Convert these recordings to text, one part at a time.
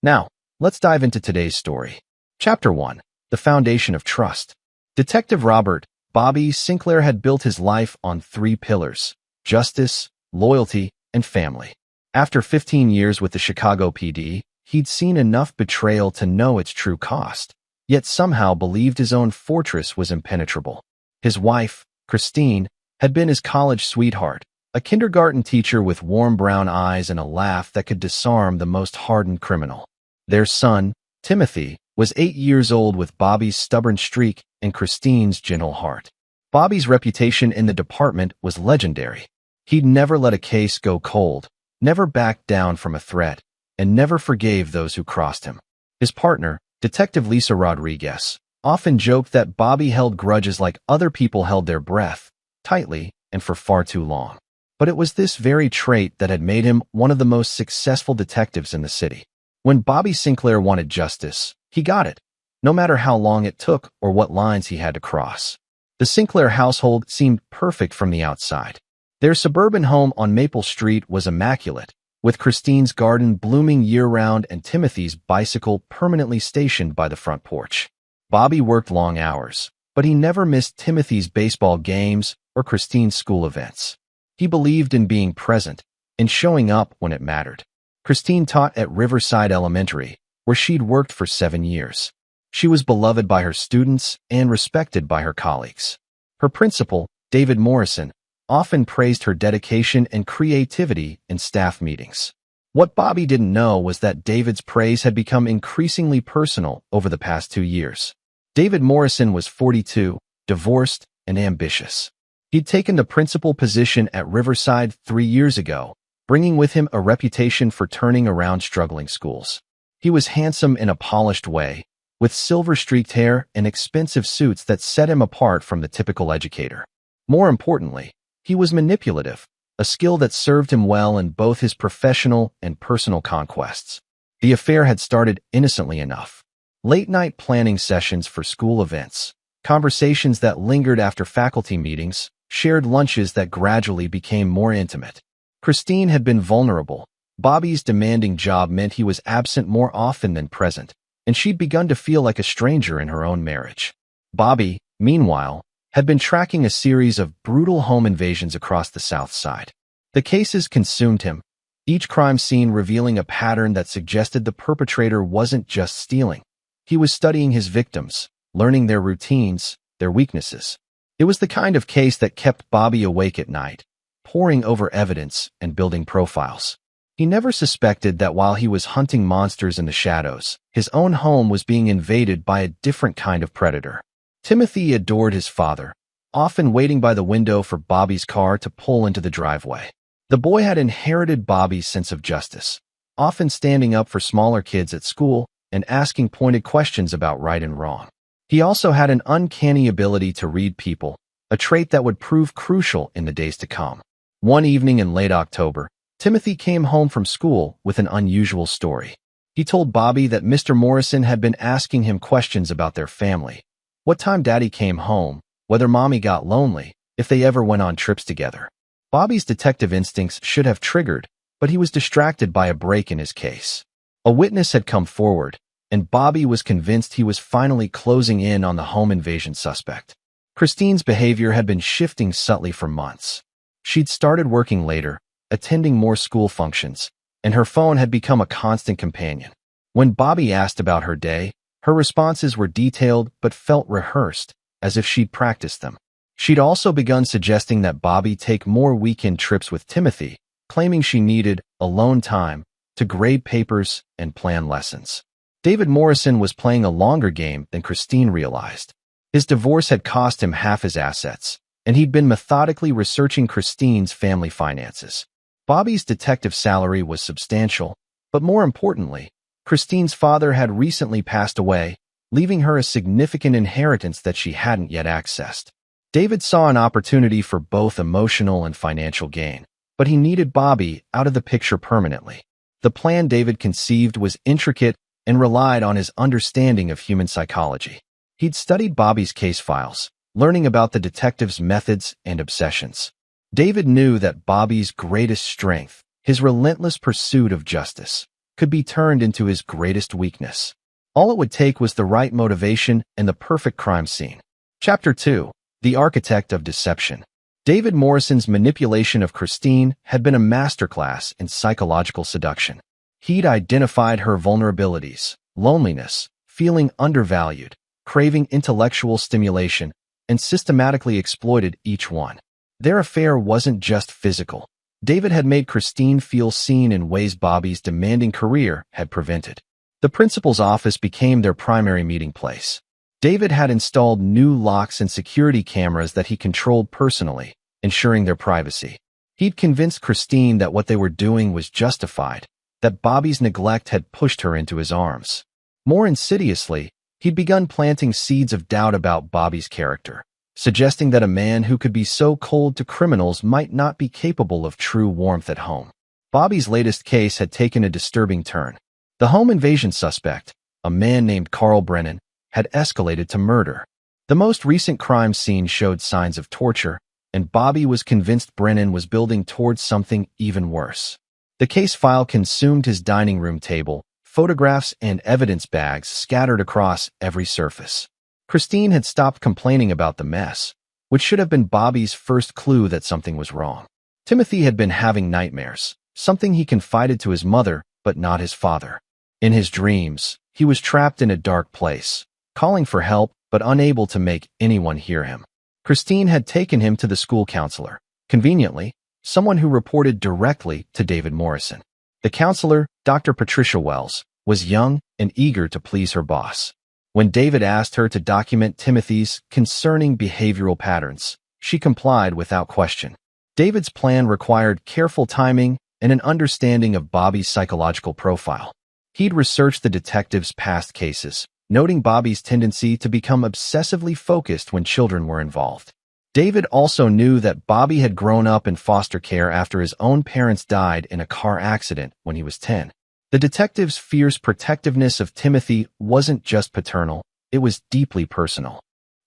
Now, let's dive into today's story. Chapter 1. The Foundation of Trust. Detective Robert Bobby Sinclair had built his life on three pillars: justice, loyalty, and family. After 15 years with the Chicago PD, he'd seen enough betrayal to know its true cost, yet somehow believed his own fortress was impenetrable. His wife, Christine, had been his college sweetheart, a kindergarten teacher with warm brown eyes and a laugh that could disarm the most hardened criminal. Their son, Timothy, was 8 years old with Bobby's stubborn streak and Christine's gentle heart. Bobby's reputation in the department was legendary. He'd never let a case go cold, never backed down from a threat, and never forgave those who crossed him. His partner, Detective Lisa Rodriguez, often joked that Bobby held grudges like other people held their breath, tightly and for far too long. But it was this very trait that had made him one of the most successful detectives in the city. When Bobby Sinclair wanted justice, he got it, no matter how long it took or what lines he had to cross. The Sinclair household seemed perfect from the outside. Their suburban home on Maple Street was immaculate, with Christine's garden blooming year-round and Timothy's bicycle permanently stationed by the front porch. Bobby worked long hours, but he never missed Timothy's baseball games or Christine's school events. He believed in being present, in showing up when it mattered. Christine taught at Riverside Elementary, where she'd worked for 7 years. She was beloved by her students and respected by her colleagues. Her principal, David Morrison, often praised her dedication and creativity in staff meetings. What Bobby didn't know was that David's praise had become increasingly personal over the past 2 years. David Morrison was 42, divorced, and ambitious. He'd taken the principal position at Riverside 3 years ago, bringing with him a reputation for turning around struggling schools. He was handsome in a polished way, with silver-streaked hair and expensive suits that set him apart from the typical educator. More importantly, he was manipulative, a skill that served him well in both his professional and personal conquests. The affair had started innocently enough. Late-night planning sessions for school events, conversations that lingered after faculty meetings, shared lunches that gradually became more intimate. Christine had been vulnerable. Bobby's demanding job meant he was absent more often than present, and she'd begun to feel like a stranger in her own marriage. Bobby, meanwhile, had been tracking a series of brutal home invasions across the South Side. The cases consumed him, each crime scene revealing a pattern that suggested the perpetrator wasn't just stealing. He was studying his victims, learning their routines, their weaknesses. It was the kind of case that kept Bobby awake at night, poring over evidence and building profiles. He never suspected that while he was hunting monsters in the shadows, his own home was being invaded by a different kind of predator. Timothy adored his father, often waiting by the window for Bobby's car to pull into the driveway. The boy had inherited Bobby's sense of justice, often standing up for smaller kids at school and asking pointed questions about right and wrong. He also had an uncanny ability to read people, a trait that would prove crucial in the days to come. One evening in late October, Timothy came home from school with an unusual story. He told Bobby that Mr. Morrison had been asking him questions about their family, what time Daddy came home, whether Mommy got lonely, if they ever went on trips together. Bobby's detective instincts should have triggered, but he was distracted by a break in his case. A witness had come forward, and Bobby was convinced he was finally closing in on the home invasion suspect. Christine's behavior had been shifting subtly for months. She'd started working later, attending more school functions, and her phone had become a constant companion. When Bobby asked about her day, her responses were detailed but felt rehearsed, as if she'd practiced them. She'd also begun suggesting that Bobby take more weekend trips with Timothy, claiming she needed alone time to grade papers and plan lessons. David Morrison was playing a longer game than Christine realized. His divorce had cost him half his assets, and he'd been methodically researching Christine's family finances. Bobby's detective salary was substantial, but more importantly, Christine's father had recently passed away, leaving her a significant inheritance that she hadn't yet accessed. David saw an opportunity for both emotional and financial gain, but he needed Bobby out of the picture permanently. The plan David conceived was intricate and relied on his understanding of human psychology. He'd studied Bobby's case files, learning about the detective's methods and obsessions. David knew that Bobby's greatest strength, his relentless pursuit of justice, could be turned into his greatest weakness. All it would take was the right motivation and the perfect crime scene. Chapter 2. The Architect of Deception. David Morrison's manipulation of Christine had been a masterclass in psychological seduction. He'd identified her vulnerabilities, loneliness, feeling undervalued, craving intellectual stimulation, and systematically exploited each one. Their affair wasn't just physical. David had made Christine feel seen in ways Bobby's demanding career had prevented. The principal's office became their primary meeting place. David had installed new locks and security cameras that he controlled personally, ensuring their privacy. He'd convinced Christine that what they were doing was justified, that Bobby's neglect had pushed her into his arms. More insidiously, he'd begun planting seeds of doubt about Bobby's character, suggesting that a man who could be so cold to criminals might not be capable of true warmth at home. Bobby's latest case had taken a disturbing turn. The home invasion suspect, a man named Carl Brennan, had escalated to murder. The most recent crime scene showed signs of torture, and Bobby was convinced Brennan was building towards something even worse. The case file consumed his dining room table, photographs and evidence bags scattered across every surface. Christine had stopped complaining about the mess, which should have been Bobby's first clue that something was wrong. Timothy had been having nightmares, something he confided to his mother, but not his father. In his dreams, he was trapped in a dark place, calling for help but unable to make anyone hear him. Christine had taken him to the school counselor, conveniently, someone who reported directly to David Morrison. The counselor, Dr. Patricia Wells, was young and eager to please her boss. When David asked her to document Timothy's concerning behavioral patterns, she complied without question. David's plan required careful timing and an understanding of Bobby's psychological profile. He'd researched the detective's past cases, noting Bobby's tendency to become obsessively focused when children were involved. David also knew that Bobby had grown up in foster care after his own parents died in a car accident when he was 10. The detective's fierce protectiveness of Timothy wasn't just paternal, it was deeply personal.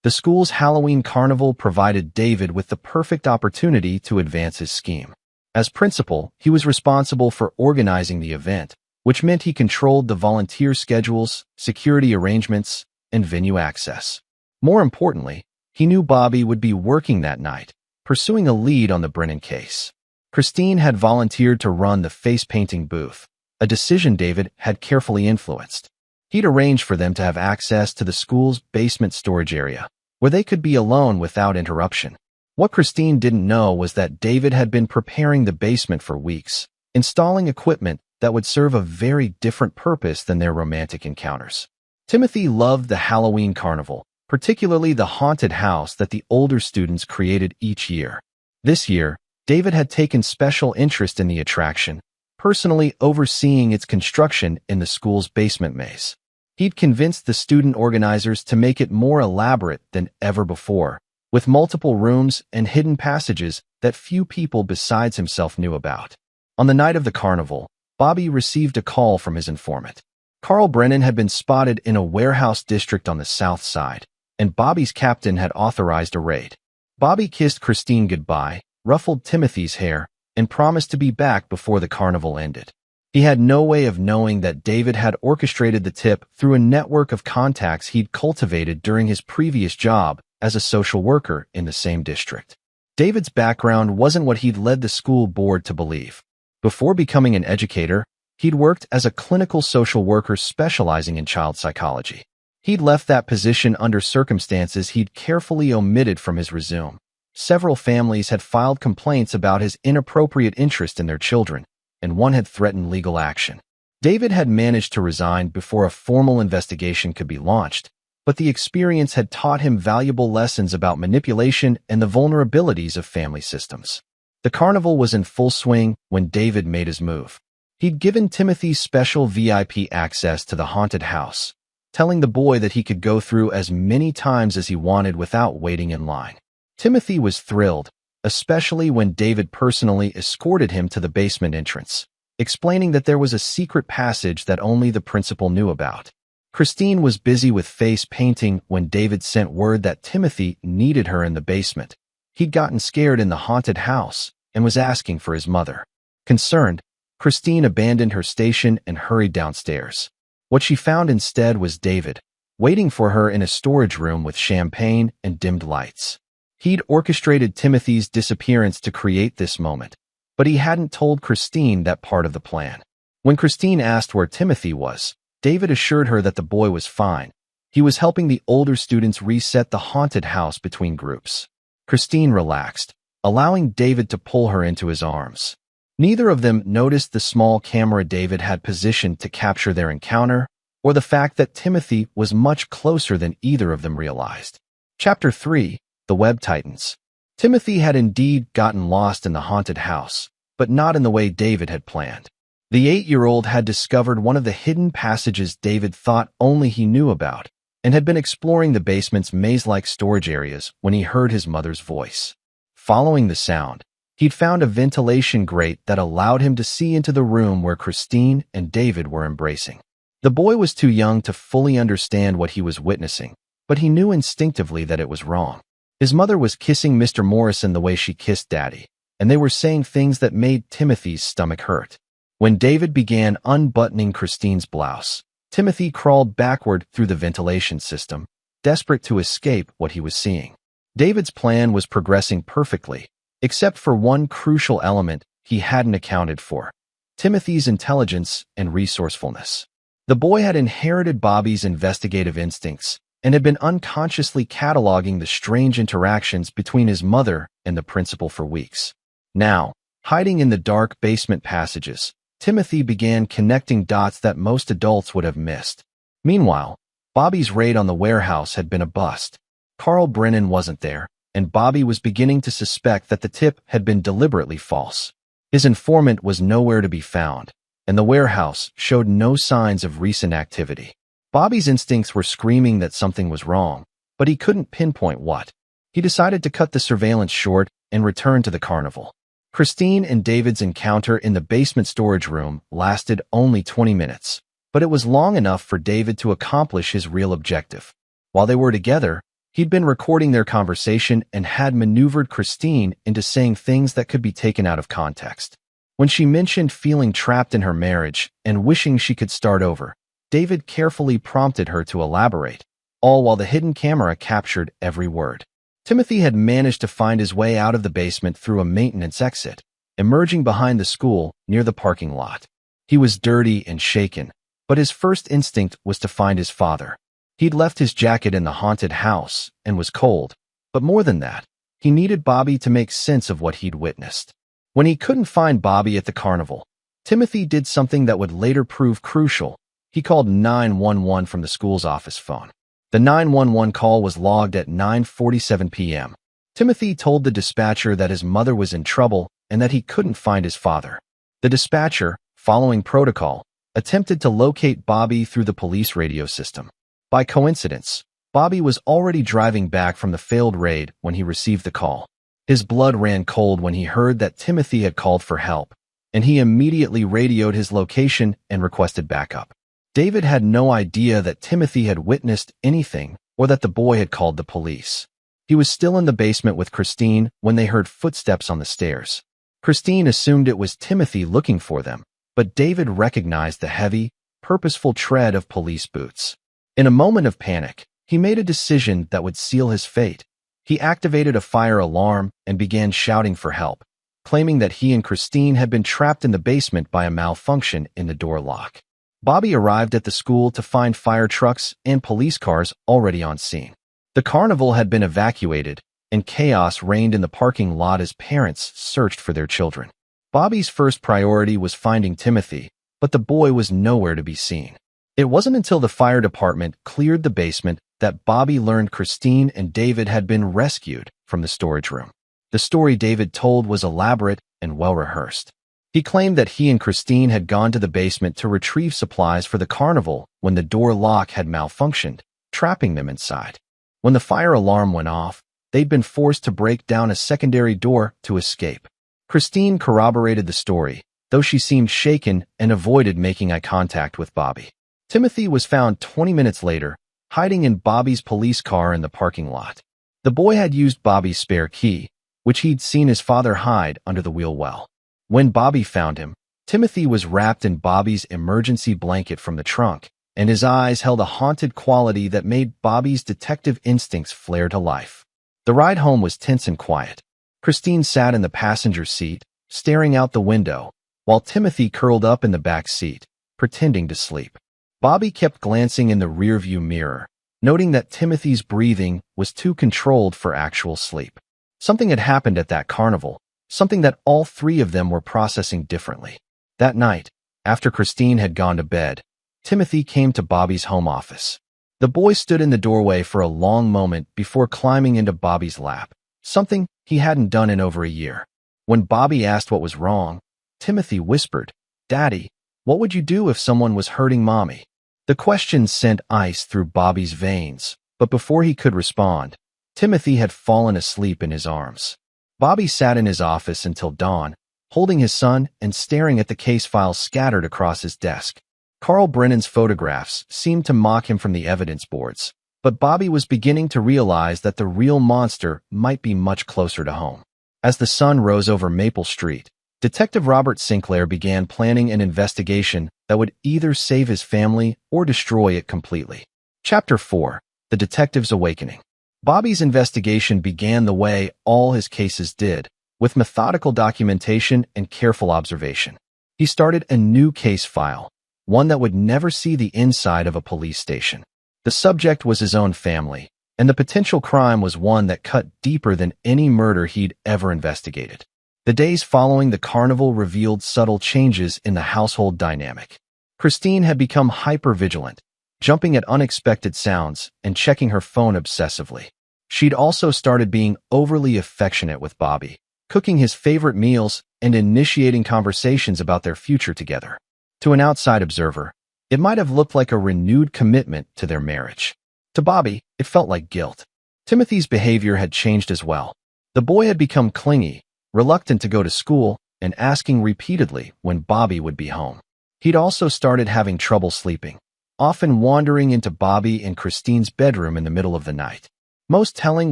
The school's Halloween carnival provided David with the perfect opportunity to advance his scheme. As principal, he was responsible for organizing the event, which meant he controlled the volunteer schedules, security arrangements, and venue access. More importantly, he knew Bobby would be working that night, pursuing a lead on the Brennan case. Christine had volunteered to run the face-painting booth, a decision David had carefully influenced. He'd arranged for them to have access to the school's basement storage area, where they could be alone without interruption. What Christine didn't know was that David had been preparing the basement for weeks, installing equipment that would serve a very different purpose than their romantic encounters. Timothy loved the Halloween carnival, particularly the haunted house that the older students created each year. This year, David had taken special interest in the attraction, personally overseeing its construction in the school's basement maze. He'd convinced the student organizers to make it more elaborate than ever before, with multiple rooms and hidden passages that few people besides himself knew about. On the night of the carnival, Bobby received a call from his informant. Carl Brennan had been spotted in a warehouse district on the south side, and Bobby's captain had authorized a raid. Bobby kissed Christine goodbye, ruffled Timothy's hair, and promised to be back before the carnival ended. He had no way of knowing that David had orchestrated the tip through a network of contacts he'd cultivated during his previous job as a social worker in the same district. David's background wasn't what he'd led the school board to believe. Before becoming an educator, he'd worked as a clinical social worker specializing in child psychology. He'd left that position under circumstances he'd carefully omitted from his resume. Several families had filed complaints about his inappropriate interest in their children, and one had threatened legal action. David had managed to resign before a formal investigation could be launched, but the experience had taught him valuable lessons about manipulation and the vulnerabilities of family systems. The carnival was in full swing when David made his move. He'd given Timothy special VIP access to the haunted house, telling the boy that he could go through as many times as he wanted without waiting in line. Timothy was thrilled, especially when David personally escorted him to the basement entrance, explaining that there was a secret passage that only the principal knew about. Christine was busy with face painting when David sent word that Timothy needed her in the basement. He'd gotten scared in the haunted house and was asking for his mother. Concerned, Christine abandoned her station and hurried downstairs. What she found instead was David, waiting for her in a storage room with champagne and dimmed lights. He'd orchestrated Timothy's disappearance to create this moment, but he hadn't told Christine that part of the plan. When Christine asked where Timothy was, David assured her that the boy was fine. He was helping the older students reset the haunted house between groups. Christine relaxed, allowing David to pull her into his arms. Neither of them noticed the small camera David had positioned to capture their encounter, or the fact that Timothy was much closer than either of them realized. Chapter 3: The Web Titans. Timothy had indeed gotten lost in the haunted house, but not in the way David had planned. The 8-year-old had discovered one of the hidden passages David thought only he knew about, and had been exploring the basement's maze-like storage areas when he heard his mother's voice. Following the sound, he'd found a ventilation grate that allowed him to see into the room where Christine and David were embracing. The boy was too young to fully understand what he was witnessing, but he knew instinctively that it was wrong. His mother was kissing Mr. Morrison the way she kissed Daddy, and they were saying things that made Timothy's stomach hurt. When David began unbuttoning Christine's blouse, Timothy crawled backward through the ventilation system, desperate to escape what he was seeing. David's plan was progressing perfectly, except for one crucial element he hadn't accounted for: Timothy's intelligence and resourcefulness. The boy had inherited Bobby's investigative instincts and had been unconsciously cataloging the strange interactions between his mother and the principal for weeks. Now, hiding in the dark basement passages, Timothy began connecting dots that most adults would have missed. Meanwhile, Bobby's raid on the warehouse had been a bust. Carl Brennan wasn't there, and Bobby was beginning to suspect that the tip had been deliberately false. His informant was nowhere to be found, and the warehouse showed no signs of recent activity. Bobby's instincts were screaming that something was wrong, but he couldn't pinpoint what. He decided to cut the surveillance short and return to the carnival. Christine and David's encounter in the basement storage room lasted only 20 minutes, but it was long enough for David to accomplish his real objective. While they were together, he'd been recording their conversation and had maneuvered Christine into saying things that could be taken out of context. When she mentioned feeling trapped in her marriage and wishing she could start over, David carefully prompted her to elaborate, all while the hidden camera captured every word. Timothy had managed to find his way out of the basement through a maintenance exit, emerging behind the school near the parking lot. He was dirty and shaken, but his first instinct was to find his father. He'd left his jacket in the haunted house and was cold, but more than that, he needed Bobby to make sense of what he'd witnessed. When he couldn't find Bobby at the carnival, Timothy did something that would later prove crucial. He called 911 from the school's office phone. The 911 call was logged at 9:47 p.m. Timothy told the dispatcher that his mother was in trouble and that he couldn't find his father. The dispatcher, following protocol, attempted to locate Bobby through the police radio system. By coincidence, Bobby was already driving back from the failed raid when he received the call. His blood ran cold when he heard that Timothy had called for help, and he immediately radioed his location and requested backup. David had no idea that Timothy had witnessed anything or that the boy had called the police. He was still in the basement with Christine when they heard footsteps on the stairs. Christine assumed it was Timothy looking for them, but David recognized the heavy, purposeful tread of police boots. In a moment of panic, he made a decision that would seal his fate. He activated a fire alarm and began shouting for help, claiming that he and Christine had been trapped in the basement by a malfunction in the door lock. Bobby arrived at the school to find fire trucks and police cars already on scene. The carnival had been evacuated, and chaos reigned in the parking lot as parents searched for their children. Bobby's first priority was finding Timothy, but the boy was nowhere to be seen. It wasn't until the fire department cleared the basement that Bobby learned Christine and David had been rescued from the storage room. The story David told was elaborate and well-rehearsed. He claimed that he and Christine had gone to the basement to retrieve supplies for the carnival when the door lock had malfunctioned, trapping them inside. When the fire alarm went off, they'd been forced to break down a secondary door to escape. Christine corroborated the story, though she seemed shaken and avoided making eye contact with Bobby. Timothy was found 20 minutes later, hiding in Bobby's police car in the parking lot. The boy had used Bobby's spare key, which he'd seen his father hide under the wheel well. When Bobby found him, Timothy was wrapped in Bobby's emergency blanket from the trunk, and his eyes held a haunted quality that made Bobby's detective instincts flare to life. The ride home was tense and quiet. Christine sat in the passenger seat, staring out the window, while Timothy curled up in the back seat, pretending to sleep. Bobby kept glancing in the rearview mirror, noting that Timothy's breathing was too controlled for actual sleep. Something had happened at that carnival, something that all three of them were processing differently. That night, after Christine had gone to bed, Timothy came to Bobby's home office. The boy stood in the doorway for a long moment before climbing into Bobby's lap, something he hadn't done in over a year. When Bobby asked what was wrong, Timothy whispered, "Daddy, what would you do if someone was hurting Mommy?" The question sent ice through Bobby's veins, but before he could respond, Timothy had fallen asleep in his arms. Bobby sat in his office until dawn, holding his son and staring at the case files scattered across his desk. Carl Brennan's photographs seemed to mock him from the evidence boards, but Bobby was beginning to realize that the real monster might be much closer to home. As the sun rose over Maple Street, Detective Robert Sinclair began planning an investigation that would either save his family or destroy it completely. Chapter 4: The Detective's Awakening. Bobby's investigation began the way all his cases did, with methodical documentation and careful observation. He started a new case file, one that would never see the inside of a police station. The subject was his own family, and the potential crime was one that cut deeper than any murder he'd ever investigated. The days following the carnival revealed subtle changes in the household dynamic. Christine had become hyper-vigilant, jumping at unexpected sounds and checking her phone obsessively. She'd also started being overly affectionate with Bobby, cooking his favorite meals and initiating conversations about their future together. To an outside observer, it might have looked like a renewed commitment to their marriage. To Bobby, it felt like guilt. Timothy's behavior had changed as well. The boy had become clingy, reluctant to go to school, and asking repeatedly when Bobby would be home. He'd also started having trouble sleeping, often wandering into Bobby and Christine's bedroom in the middle of the night. Most telling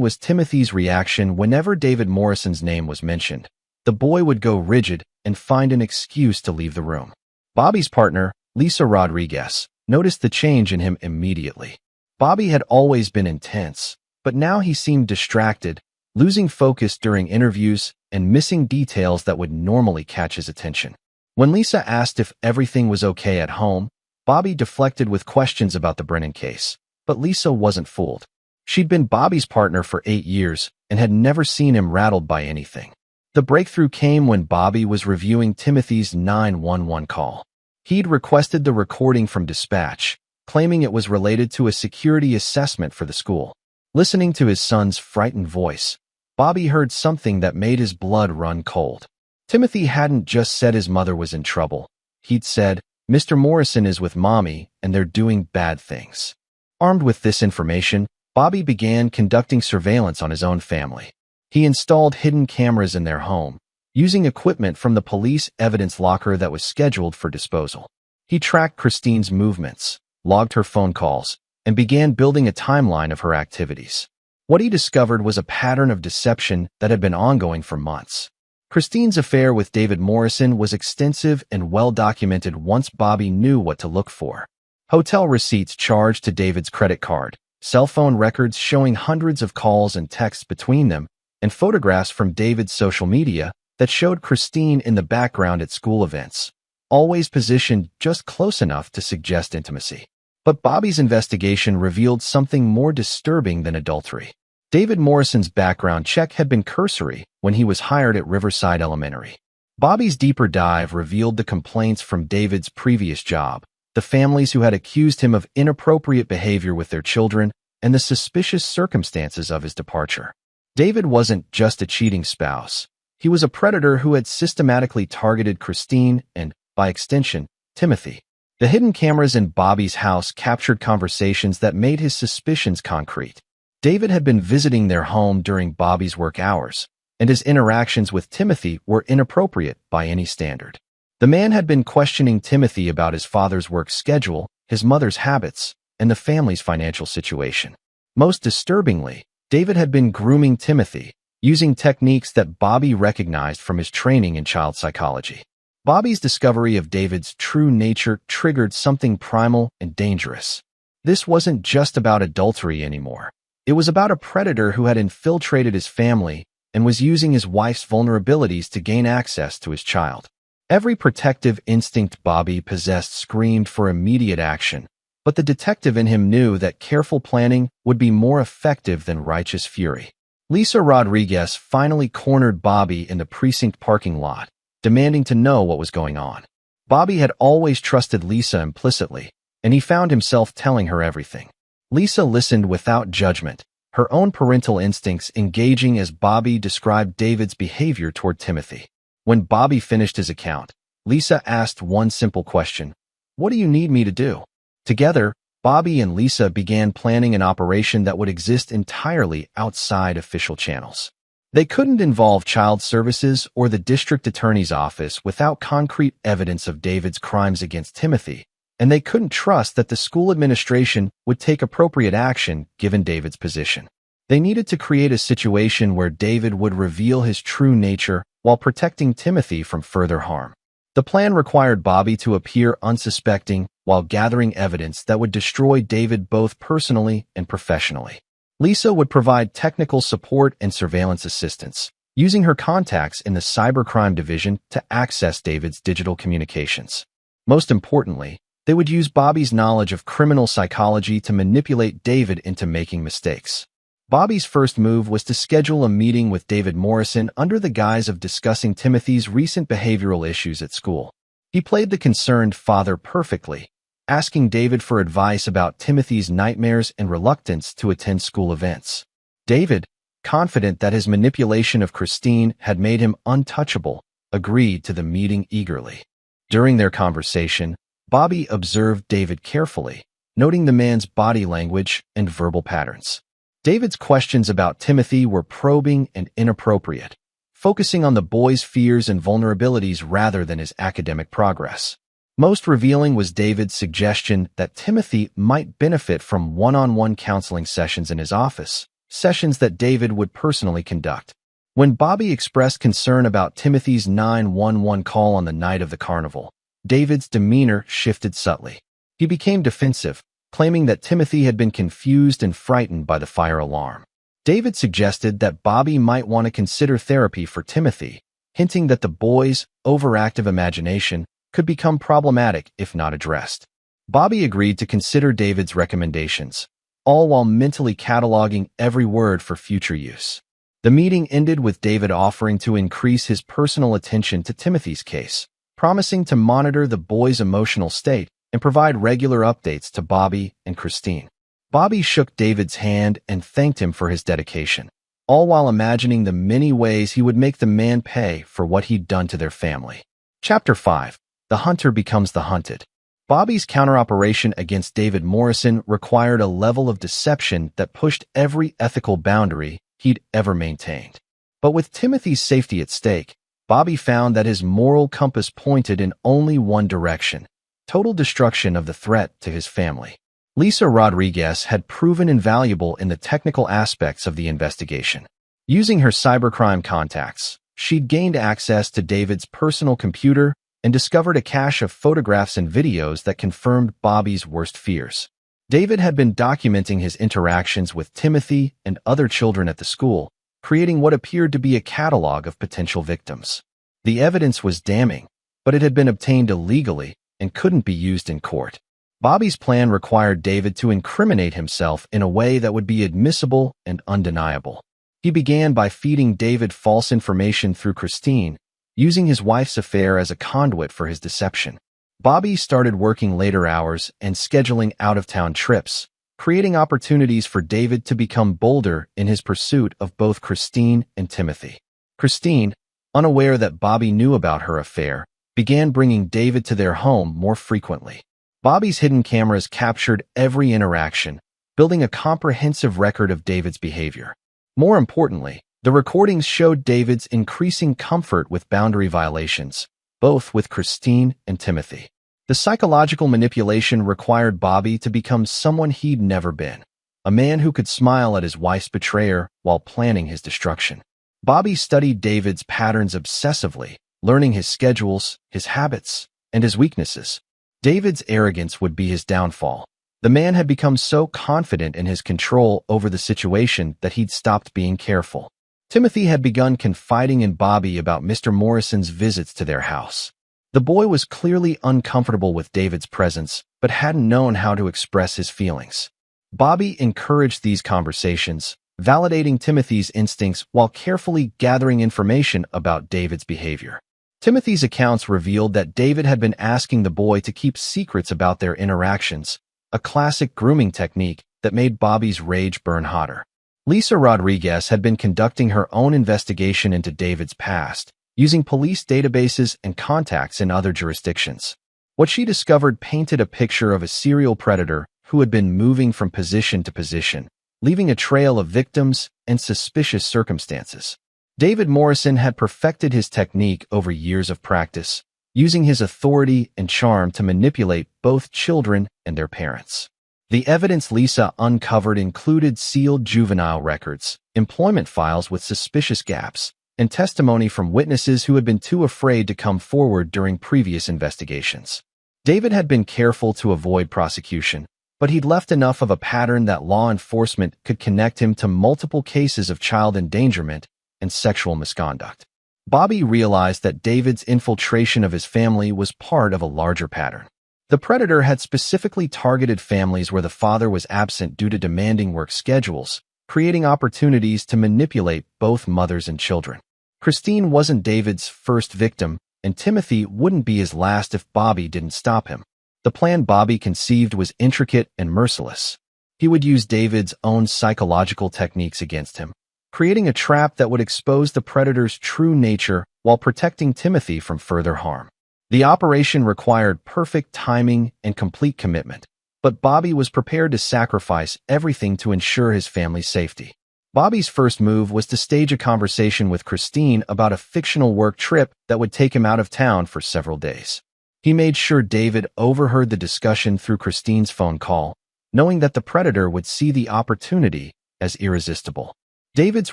was Timothy's reaction whenever David Morrison's name was mentioned. The boy would go rigid and find an excuse to leave the room. Bobby's partner, Lisa Rodriguez, noticed the change in him immediately. Bobby had always been intense, but now he seemed distracted, losing focus during interviews and missing details that would normally catch his attention. When Lisa asked if everything was okay at home, Bobby deflected with questions about the Brennan case, but Lisa wasn't fooled. She'd been Bobby's partner for 8 years and had never seen him rattled by anything. The breakthrough came when Bobby was reviewing Timothy's 911 call. He'd requested the recording from dispatch, claiming it was related to a security assessment for the school. Listening to his son's frightened voice, Bobby heard something that made his blood run cold. Timothy hadn't just said his mother was in trouble. He'd said, "Mr. Morrison is with Mommy, and they're doing bad things." Armed with this information, Bobby began conducting surveillance on his own family. He installed hidden cameras in their home, using equipment from the police evidence locker that was scheduled for disposal. He tracked Christine's movements, logged her phone calls, and began building a timeline of her activities. What he discovered was a pattern of deception that had been ongoing for months. Christine's affair with David Morrison was extensive and well-documented once Bobby knew what to look for. Hotel receipts charged to David's credit card, cell phone records showing hundreds of calls and texts between them, and photographs from David's social media that showed Christine in the background at school events, always positioned just close enough to suggest intimacy. But Bobby's investigation revealed something more disturbing than adultery. David Morrison's background check had been cursory when he was hired at Riverside Elementary. Bobby's deeper dive revealed the complaints from David's previous job, the families who had accused him of inappropriate behavior with their children, and the suspicious circumstances of his departure. David wasn't just a cheating spouse. He was a predator who had systematically targeted Christine and, by extension, Timothy. The hidden cameras in Bobby's house captured conversations that made his suspicions concrete. David had been visiting their home during Bobby's work hours, and his interactions with Timothy were inappropriate by any standard. The man had been questioning Timothy about his father's work schedule, his mother's habits, and the family's financial situation. Most disturbingly, David had been grooming Timothy, using techniques that Bobby recognized from his training in child psychology. Bobby's discovery of David's true nature triggered something primal and dangerous. This wasn't just about adultery anymore. It was about a predator who had infiltrated his family and was using his wife's vulnerabilities to gain access to his child. Every protective instinct Bobby possessed screamed for immediate action, but the detective in him knew that careful planning would be more effective than righteous fury. Lisa Rodriguez finally cornered Bobby in the precinct parking lot, demanding to know what was going on. Bobby had always trusted Lisa implicitly, and he found himself telling her everything. Lisa listened without judgment, her own parental instincts engaging as Bobby described David's behavior toward Timothy. When Bobby finished his account, Lisa asked one simple question: "What do you need me to do?" Together, Bobby and Lisa began planning an operation that would exist entirely outside official channels. They couldn't involve child services or the district attorney's office without concrete evidence of David's crimes against Timothy, and they couldn't trust that the school administration would take appropriate action given David's position. They needed to create a situation where David would reveal his true nature while protecting Timothy from further harm. The plan required Bobby to appear unsuspecting while gathering evidence that would destroy David both personally and professionally. Lisa would provide technical support and surveillance assistance, using her contacts in the cybercrime division to access David's digital communications. Most importantly, they would use Bobby's knowledge of criminal psychology to manipulate David into making mistakes. Bobby's first move was to schedule a meeting with David Morrison under the guise of discussing Timothy's recent behavioral issues at school. He played the concerned father perfectly, asking David for advice about Timothy's nightmares and reluctance to attend school events. David, confident that his manipulation of Christine had made him untouchable, agreed to the meeting eagerly. During their conversation, Bobby observed David carefully, noting the man's body language and verbal patterns. David's questions about Timothy were probing and inappropriate, focusing on the boy's fears and vulnerabilities rather than his academic progress. Most revealing was David's suggestion that Timothy might benefit from one-on-one counseling sessions in his office, sessions that David would personally conduct. When Bobby expressed concern about Timothy's 911 call on the night of the carnival, David's demeanor shifted subtly. He became defensive, claiming that Timothy had been confused and frightened by the fire alarm. David suggested that Bobby might want to consider therapy for Timothy, hinting that the boy's overactive imagination could become problematic if not addressed. Bobby agreed to consider David's recommendations, all while mentally cataloging every word for future use. The meeting ended with David offering to increase his personal attention to Timothy's case, promising to monitor the boy's emotional state and provide regular updates to Bobby and Christine. Bobby shook David's hand and thanked him for his dedication, all while imagining the many ways he would make the man pay for what he'd done to their family. Chapter 5. The Hunter Becomes the Hunted. Bobby's counteroperation against David Morrison required a level of deception that pushed every ethical boundary he'd ever maintained. But with Timothy's safety at stake, Bobby found that his moral compass pointed in only one direction: total destruction of the threat to his family. Lisa Rodriguez had proven invaluable in the technical aspects of the investigation. Using her cybercrime contacts, she'd gained access to David's personal computer and discovered a cache of photographs and videos that confirmed Bobby's worst fears. David had been documenting his interactions with Timothy and other children at the school, creating what appeared to be a catalog of potential victims. The evidence was damning, but it had been obtained illegally and couldn't be used in court. Bobby's plan required David to incriminate himself in a way that would be admissible and undeniable. He began by feeding David false information through Christine, using his wife's affair as a conduit for his deception. Bobby started working later hours and scheduling out-of-town trips, creating opportunities for David to become bolder in his pursuit of both Christine and Timothy. Christine, unaware that Bobby knew about her affair, began bringing David to their home more frequently. Bobby's hidden cameras captured every interaction, building a comprehensive record of David's behavior. More importantly, the recordings showed David's increasing comfort with boundary violations, both with Christine and Timothy. The psychological manipulation required Bobby to become someone he'd never been, a man who could smile at his wife's betrayer while planning his destruction. Bobby studied David's patterns obsessively, learning his schedules, his habits, and his weaknesses. David's arrogance would be his downfall. The man had become so confident in his control over the situation that he'd stopped being careful. Timothy had begun confiding in Bobby about Mr. Morrison's visits to their house. The boy was clearly uncomfortable with David's presence, but hadn't known how to express his feelings. Bobby encouraged these conversations, validating Timothy's instincts while carefully gathering information about David's behavior. Timothy's accounts revealed that David had been asking the boy to keep secrets about their interactions, a classic grooming technique that made Bobby's rage burn hotter. Lisa Rodriguez had been conducting her own investigation into David's past, using police databases and contacts in other jurisdictions. What she discovered painted a picture of a serial predator who had been moving from position to position, leaving a trail of victims and suspicious circumstances. David Morrison had perfected his technique over years of practice, using his authority and charm to manipulate both children and their parents. The evidence Lisa uncovered included sealed juvenile records, employment files with suspicious gaps, and testimony from witnesses who had been too afraid to come forward during previous investigations. David had been careful to avoid prosecution, but he'd left enough of a pattern that law enforcement could connect him to multiple cases of child endangerment and sexual misconduct. Bobby realized that David's infiltration of his family was part of a larger pattern. The predator had specifically targeted families where the father was absent due to demanding work schedules, creating opportunities to manipulate both mothers and children. Christine wasn't David's first victim, and Timothy wouldn't be his last if Bobby didn't stop him. The plan Bobby conceived was intricate and merciless. He would use David's own psychological techniques against him, creating a trap that would expose the predator's true nature while protecting Timothy from further harm. The operation required perfect timing and complete commitment, but Bobby was prepared to sacrifice everything to ensure his family's safety. Bobby's first move was to stage a conversation with Christine about a fictional work trip that would take him out of town for several days. He made sure David overheard the discussion through Christine's phone call, knowing that the predator would see the opportunity as irresistible. David's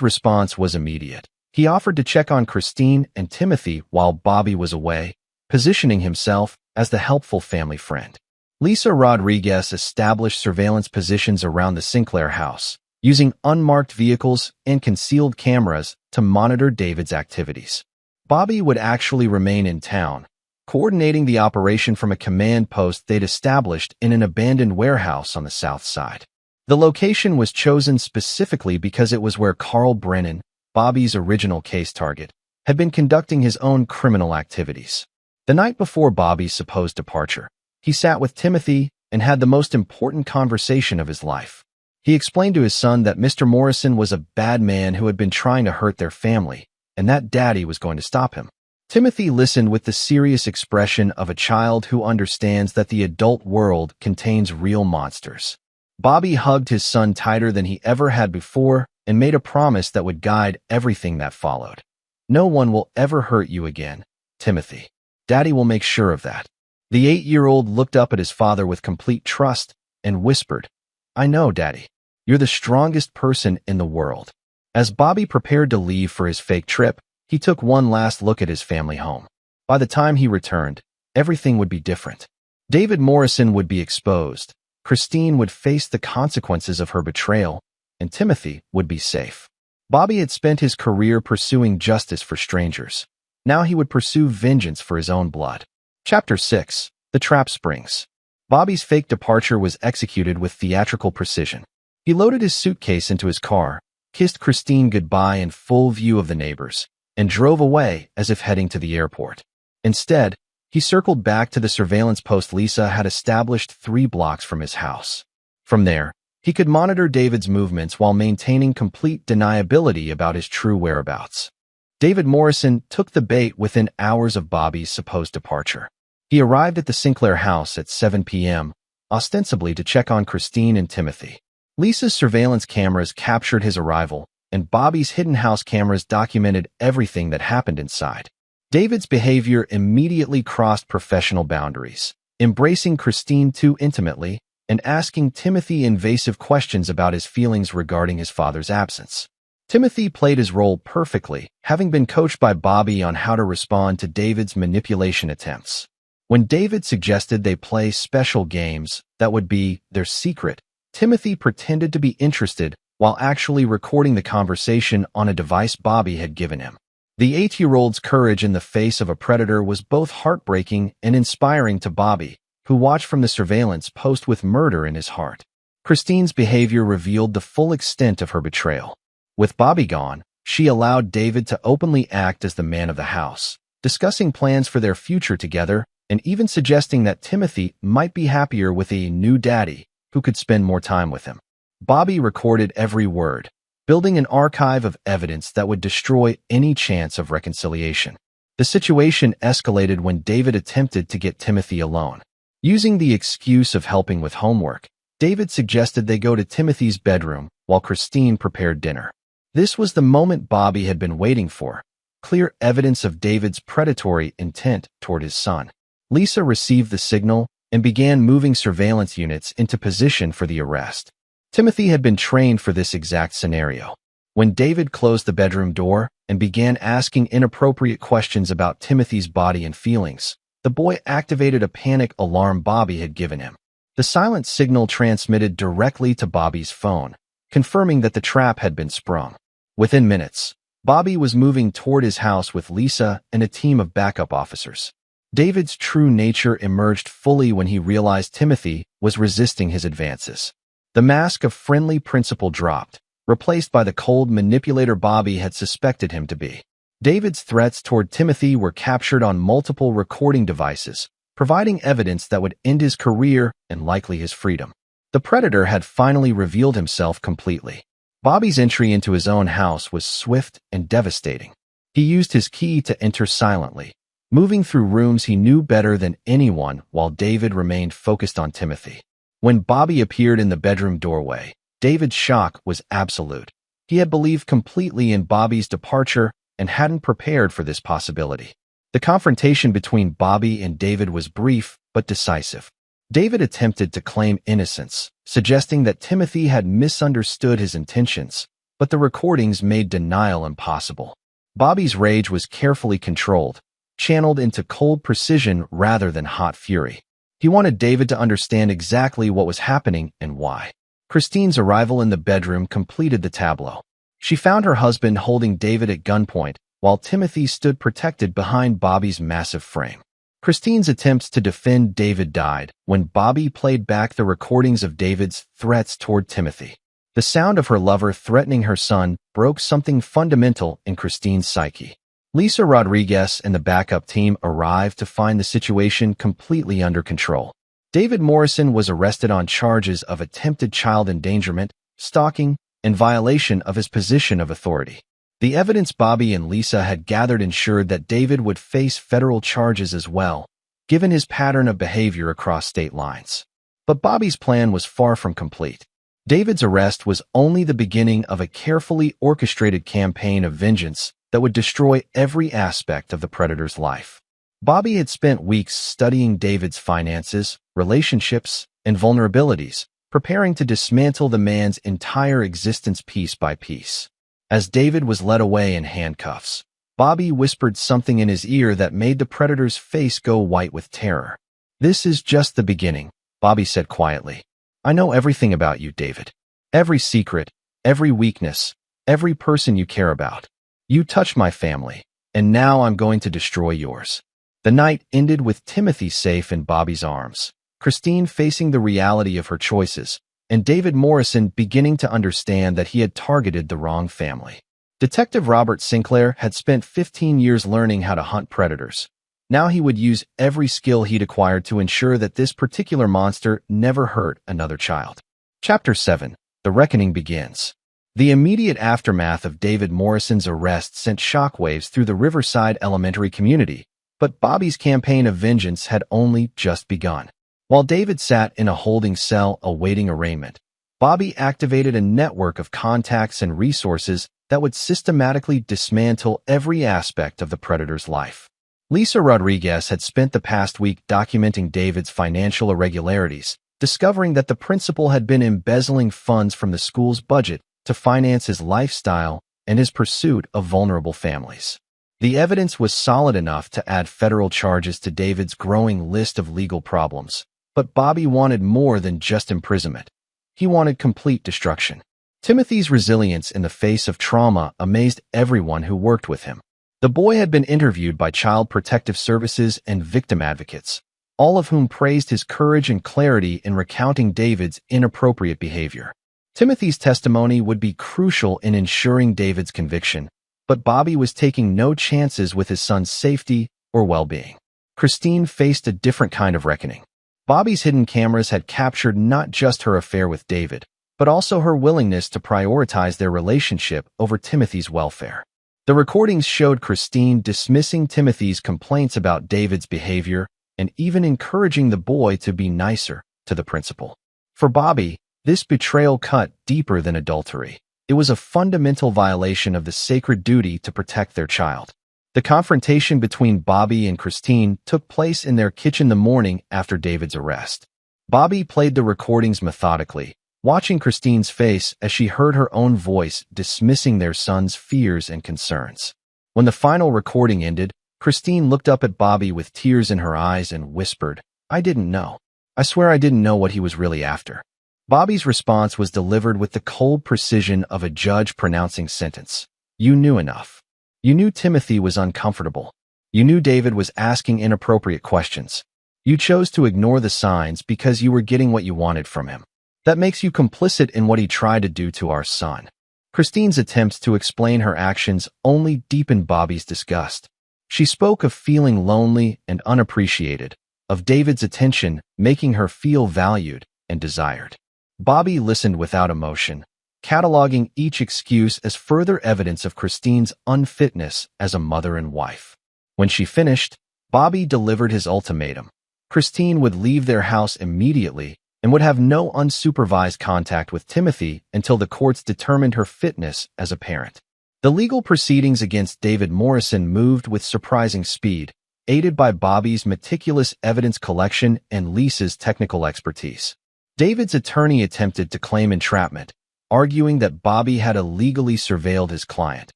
response was immediate. He offered to check on Christine and Timothy while Bobby was away, positioning himself as the helpful family friend. Lisa Rodriguez established surveillance positions around the Sinclair house, using unmarked vehicles and concealed cameras to monitor David's activities. Bobby would actually remain in town, coordinating the operation from a command post they'd established in an abandoned warehouse on the south side. The location was chosen specifically because it was where Carl Brennan, Bobby's original case target, had been conducting his own criminal activities. The night before Bobby's supposed departure, he sat with Timothy and had the most important conversation of his life. He explained to his son that Mr. Morrison was a bad man who had been trying to hurt their family, and that Daddy was going to stop him. Timothy listened with the serious expression of a child who understands that the adult world contains real monsters. Bobby hugged his son tighter than he ever had before and made a promise that would guide everything that followed. "No one will ever hurt you again, Timothy. Daddy will make sure of that." The 8-year-old looked up at his father with complete trust and whispered, "I know, Daddy. You're the strongest person in the world." As Bobby prepared to leave for his fake trip, he took one last look at his family home. By the time he returned, everything would be different. David Morrison would be exposed, Christine would face the consequences of her betrayal, and Timothy would be safe. Bobby had spent his career pursuing justice for strangers. Now he would pursue vengeance for his own blood. Chapter 6. The Trap Springs. Bobby's fake departure was executed with theatrical precision. He loaded his suitcase into his car, kissed Christine goodbye in full view of the neighbors, and drove away as if heading to the airport. Instead, he circled back to the surveillance post Lisa had established 3 blocks from his house. From there, he could monitor David's movements while maintaining complete deniability about his true whereabouts. David Morrison took the bait within hours of Bobby's supposed departure. He arrived at the Sinclair house at 7 p.m., ostensibly to check on Christine and Timothy. Lisa's surveillance cameras captured his arrival, and Bobby's hidden house cameras documented everything that happened inside. David's behavior immediately crossed professional boundaries, embracing Christine too intimately and asking Timothy invasive questions about his feelings regarding his father's absence. Timothy played his role perfectly, having been coached by Bobby on how to respond to David's manipulation attempts. When David suggested they play special games that would be their secret, Timothy pretended to be interested while actually recording the conversation on a device Bobby had given him. The 8-year-old's courage in the face of a predator was both heartbreaking and inspiring to Bobby, who watched from the surveillance post with murder in his heart. Christine's behavior revealed the full extent of her betrayal. With Bobby gone, she allowed David to openly act as the man of the house, discussing plans for their future together and even suggesting that Timothy might be happier with a new daddy who could spend more time with him. Bobby recorded every word, building an archive of evidence that would destroy any chance of reconciliation. The situation escalated when David attempted to get Timothy alone. Using the excuse of helping with homework, David suggested they go to Timothy's bedroom while Christine prepared dinner. This was the moment Bobby had been waiting for, clear evidence of David's predatory intent toward his son. Lisa received the signal and began moving surveillance units into position for the arrest. Timothy had been trained for this exact scenario. When David closed the bedroom door and began asking inappropriate questions about Timothy's body and feelings, the boy activated a panic alarm Bobby had given him. The silent signal transmitted directly to Bobby's phone, confirming that the trap had been sprung. Within minutes, Bobby was moving toward his house with Lisa and a team of backup officers. David's true nature emerged fully when he realized Timothy was resisting his advances. The mask of friendly principal dropped, replaced by the cold manipulator Bobby had suspected him to be. David's threats toward Timothy were captured on multiple recording devices, providing evidence that would end his career and likely his freedom. The predator had finally revealed himself completely. Bobby's entry into his own house was swift and devastating. He used his key to enter silently, moving through rooms he knew better than anyone while David remained focused on Timothy. When Bobby appeared in the bedroom doorway, David's shock was absolute. He had believed completely in Bobby's departure and hadn't prepared for this possibility. The confrontation between Bobby and David was brief but decisive. David attempted to claim innocence, suggesting that Timothy had misunderstood his intentions, but the recordings made denial impossible. Bobby's rage was carefully controlled, channeled into cold precision rather than hot fury. He wanted David to understand exactly what was happening and why. Christine's arrival in the bedroom completed the tableau. She found her husband holding David at gunpoint, while Timothy stood protected behind Bobby's massive frame. Christine's attempts to defend David died when Bobby played back the recordings of David's threats toward Timothy. The sound of her lover threatening her son broke something fundamental in Christine's psyche. Lisa Rodriguez and the backup team arrived to find the situation completely under control. David Morrison was arrested on charges of attempted child endangerment, stalking, and violation of his position of authority. The evidence Bobby and Lisa had gathered ensured that David would face federal charges as well, given his pattern of behavior across state lines. But Bobby's plan was far from complete. David's arrest was only the beginning of a carefully orchestrated campaign of vengeance that would destroy every aspect of the predator's life. Bobby had spent weeks studying David's finances, relationships, and vulnerabilities, preparing to dismantle the man's entire existence piece by piece. As David was led away in handcuffs, Bobby whispered something in his ear that made the predator's face go white with terror. "This is just the beginning," Bobby said quietly. "I know everything about you, David. Every secret, every weakness, every person you care about. You touched my family, and now I'm going to destroy yours." The night ended with Timothy safe in Bobby's arms, Christine facing the reality of her choices, and David Morrison beginning to understand that he had targeted the wrong family. Detective Robert Sinclair had spent 15 years learning how to hunt predators. Now he would use every skill he'd acquired to ensure that this particular monster never hurt another child. Chapter 7. The Reckoning Begins. The immediate aftermath of David Morrison's arrest sent shockwaves through the Riverside Elementary community, but Bobby's campaign of vengeance had only just begun. While David sat in a holding cell awaiting arraignment, Bobby activated a network of contacts and resources that would systematically dismantle every aspect of the predator's life. Lisa Rodriguez had spent the past week documenting David's financial irregularities, discovering that the principal had been embezzling funds from the school's budget to finance his lifestyle and his pursuit of vulnerable families. The evidence was solid enough to add federal charges to David's growing list of legal problems, but Bobby wanted more than just imprisonment. He wanted complete destruction. Timothy's resilience in the face of trauma amazed everyone who worked with him. The boy had been interviewed by Child Protective Services and victim advocates, all of whom praised his courage and clarity in recounting David's inappropriate behavior. Timothy's testimony would be crucial in ensuring David's conviction, but Bobby was taking no chances with his son's safety or well-being. Christine faced a different kind of reckoning. Bobby's hidden cameras had captured not just her affair with David, but also her willingness to prioritize their relationship over Timothy's welfare. The recordings showed Christine dismissing Timothy's complaints about David's behavior and even encouraging the boy to be nicer to the principal. For Bobby, this betrayal cut deeper than adultery. It was a fundamental violation of the sacred duty to protect their child. The confrontation between Bobby and Christine took place in their kitchen the morning after David's arrest. Bobby played the recordings methodically, watching Christine's face as she heard her own voice dismissing their son's fears and concerns. When the final recording ended, Christine looked up at Bobby with tears in her eyes and whispered, "I didn't know. I swear I didn't know what he was really after." Bobby's response was delivered with the cold precision of a judge pronouncing sentence. "You knew enough. You knew Timothy was uncomfortable. You knew David was asking inappropriate questions. You chose to ignore the signs because you were getting what you wanted from him. That makes you complicit in what he tried to do to our son." Christine's attempts to explain her actions only deepened Bobby's disgust. She spoke of feeling lonely and unappreciated, of David's attention making her feel valued and desired. Bobby listened without emotion, cataloging each excuse as further evidence of Christine's unfitness as a mother and wife. When she finished, Bobby delivered his ultimatum. Christine would leave their house immediately and would have no unsupervised contact with Timothy until the courts determined her fitness as a parent. The legal proceedings against David Morrison moved with surprising speed, aided by Bobby's meticulous evidence collection and Lisa's technical expertise. David's attorney attempted to claim entrapment, arguing that Bobby had illegally surveilled his client,